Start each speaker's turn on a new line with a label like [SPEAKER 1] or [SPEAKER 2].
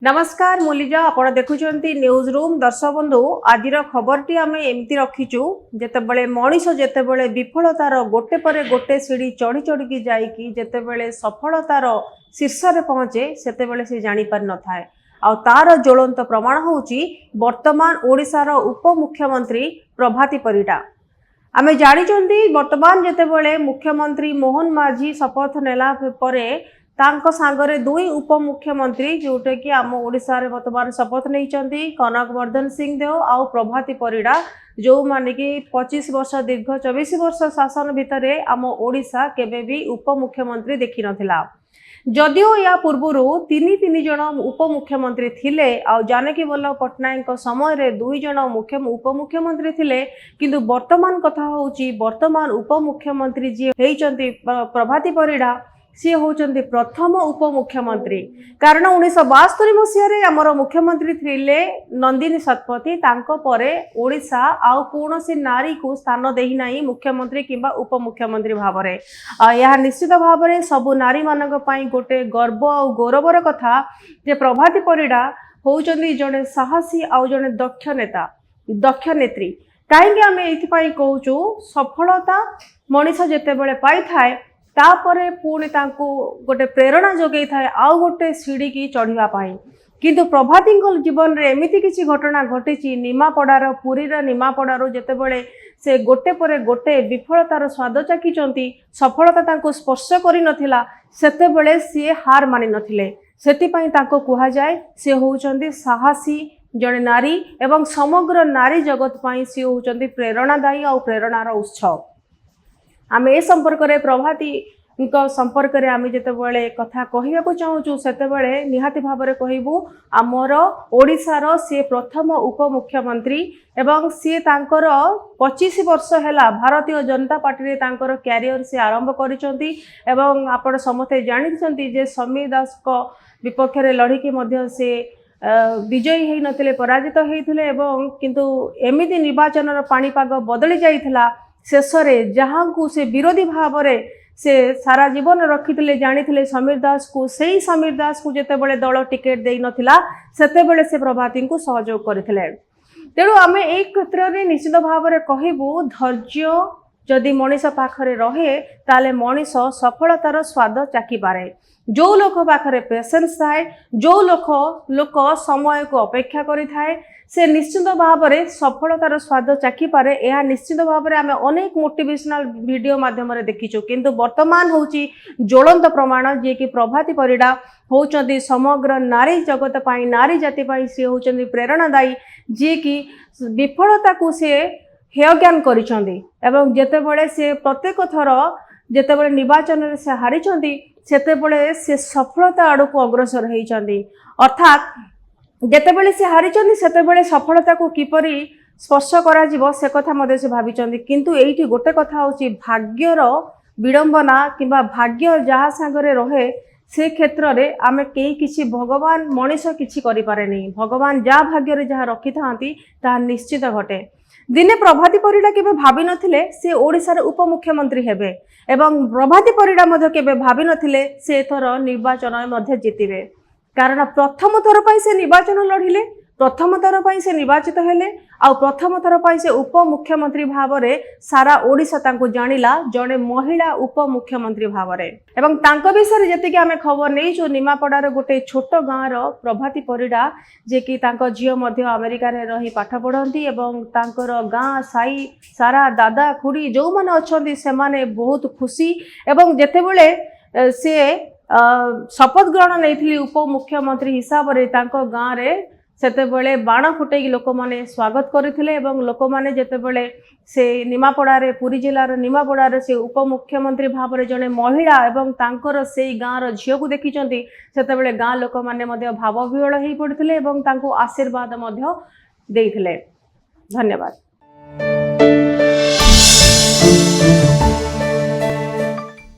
[SPEAKER 1] नमस्कार मुलिजा आपण देखुचंती news room दर्शक बंधु आज खबर टी आम एमती रखीचु जेतेबेले मनीष जेतेबेले विफलतार गोटे पर गोटे सीढ़ी चढ़ी चढ़ी जाइकी जेतेबेले सफलतार शीर्ष रे पहुंचे सेतेबेले से जानि पार न थाए आ तार ज्वलंत प्रमाण होउची वर्तमान ओडिशार उपमुख्यमंत्री प्रभाती परिडा। आमे जानिचंती वर्तमान जेतेबेले मुख्यमंत्री मोहन माझी शपथ नेला परे तांको सांगरे दुई उपमुख्यमंत्री जोटे कि आम ओडिशा रे वर्तमान शपथ नहीं कनक वर्धन सिंह देव आउ प्रभाती परिडा जो माने कि 25 वर्ष दीर्घ 24 वर्ष शासन भितर आम ओडिशा केबे भी उपमुख्यमंत्री देखि नथिला। जदिओ या पूर्वरु तीन जन उपमुख्यमंत्री थिले आउ जानकी वल्लभ पट्टनायक समय रे दुई जन उपमुख्यमंत्री थिले किंतु वर्तमान कथा होउची वर्तमान उपमुख्यमंत्री जी हेइचंती प्रभाती परिडा सी होचंती प्रथम उपमुख्यमंत्री कारण 1972 मसीह आमर मुख्यमंत्री थिले नंदिनी शतपथी तांको परे ओडिशा आउ कोनोसी नारी को स्थान देही नाही मुख्यमंत्री किंबा उपमुख्यमंत्री भावरे। यह निश्चित भावरे सबु नारी मानक पई गोटे गर्व और गौरवर कथा जे प्रभाती परिडा होचंती जने साहसी आउ जने दक्ष नेता दक्ष नेत्री। काहेकि आमे एथि पई कहूचु सफलता मनीष जेतेबेले पाई थाए तापरे पुणी तांको गोटे प्रेरणा जोगई थाए आउ गोटे सीढ़ी की चढ़िबा पाई किंतु प्रभाती जीवन रे एमिति किछि घटना घटिछि निमापड़ार पुरीर निमापड़ार जेतेबेले से गोटे परे गोटे विफलतार स्वाद चाखिचंती सफलता तांको स्पर्श करि नथिला सेतेबेले सी हार मानि नथिले सेति पई तांको कुहा जाय से होउचंती साहसी जने नारी एवं समग्र नारी जगत पई सी होउचंती प्रेरणादायी और प्रेरणार उत्स। आमे ए संपर्क रे प्रभाती संपर्क रे आमे जेतेबेले कथा कहिबा को चाहूचु सेतेबेले निहाती भाबरे कहिबु आमर ओडिशार से प्रथम उपमुख्यमंत्री एवं सी तांकर 25 वर्ष हैला भारतीय जनता पार्टी रे तांकर कैरियर से आरंभ करिसंती एवं आपण समते जानिसंती जे समीर दास को विपक्ष रे लढी के मध्य से विजयी हेई नथिले पराजित हेइथिले एवं किंतु एमिति निर्वाचन रो पाणीपाग बदली जाइथिला शेष रे जहां को से विरोधी भाव से सारा जीवन रखिथिले जानिथिले समीर दास को सेही समीर दास को जेतेबेले दल टिकेट देई नथिला सेतेबेले से प्रभाती को सहयोग करथिले। तेणु आमे एक क्षेत्र रे निश्चित भाव रे कहिबु धैर्य जदि मनीष पाखरे रहे ताले मनीष सफलतार स्वाद चाखी पारे। जो लोक पाखरे पेशेंस थाए जो लोक समय को अपेक्षा करि थाए से निश्चित भाव में सफलतार स्वाद चाखी पारे। यह निश्चित भाव में आम अनेक मोटिवेशनल वीडियो माध्यम देखीचु किंतु वर्तमान होची ज्वलंत प्रमाण जे कि प्रभाती परिडा होचंती समग्र नारी जगत पाई नारी जाति पाई से होचंती प्रेरणादायी जे कि विफलता को से हेय ज्ञान करिसंती एवं जेतेबेले से प्रत्येक थर जेतेबेले निर्वाचन रे से हारिचंती सेतेबेले से सफलता आड़ को अग्रसर होइचंती अर्थात जेतेबेले से हारिचंती सेतेबेले सफलता को किपरि स्पर्श करा जिवो से कथा मधे से भाबिचंती किंतु एइठी गोटे कथा होची भाग्यर विडंबना किंबा भाग्य जहा सांगरे रहे से क्षेत्र रे आमे केही किछि भगवान मनीष किछि करि पारे नै भगवान जा भाग्य रे जहा रखि थांती ता निश्चित घटे। दिने प्रभाती परिडा केबे भाबी नथिले से ओडिसा रे उपमुख्यमंत्री हेबे एवं प्रभाती परिडा मध्ये केबे भाबी नथिले से एथर निर्वाचन मध्ये जितिबे कारण प्रथम थर पाई से निर्वाचन लढिले प्रथम थर पाई से निर्वाचित हेले आ प्रथम थर पाई से उपमुख्यमंत्री भाव रे सारा ओडिसा तांको जानिला जने महिला उपमुख्यमंत्री भाव रे एवं तांको विषय जति कि आमे खबर नै जो निमापड़ा रे गोटे छोट गाँ रो प्रभाती परिडा जे कि तांको झियो मध्ये अमेरिका रे रही पाठ पढंती एवं तांकर गाँ साई सारा दादा खुड़ी जो माने अछंती से माने बहुत खुशी एवं जेतेबेले से शपथ ग्रहण नहीं उपमुख्यमंत्री हिसाब रे तांको गाँ रे सेतेबेले बाण फुटेकी लोक माने स्वागत करथिले एवं लोक माने जेतेबेले से निमापड़ा रे पुरी जिला रे निमापड़ा रे से उपमुख्यमंत्री भाव रे जने महिला एवं तांकर से गाँ रो झियो को देखिचंती सेतेबेले गाँ लोक माने मध्ये भाव विहळ हेई पड़थिले एवं तांको आशीर्वाद मध्ये देइथिले। धन्यवाद।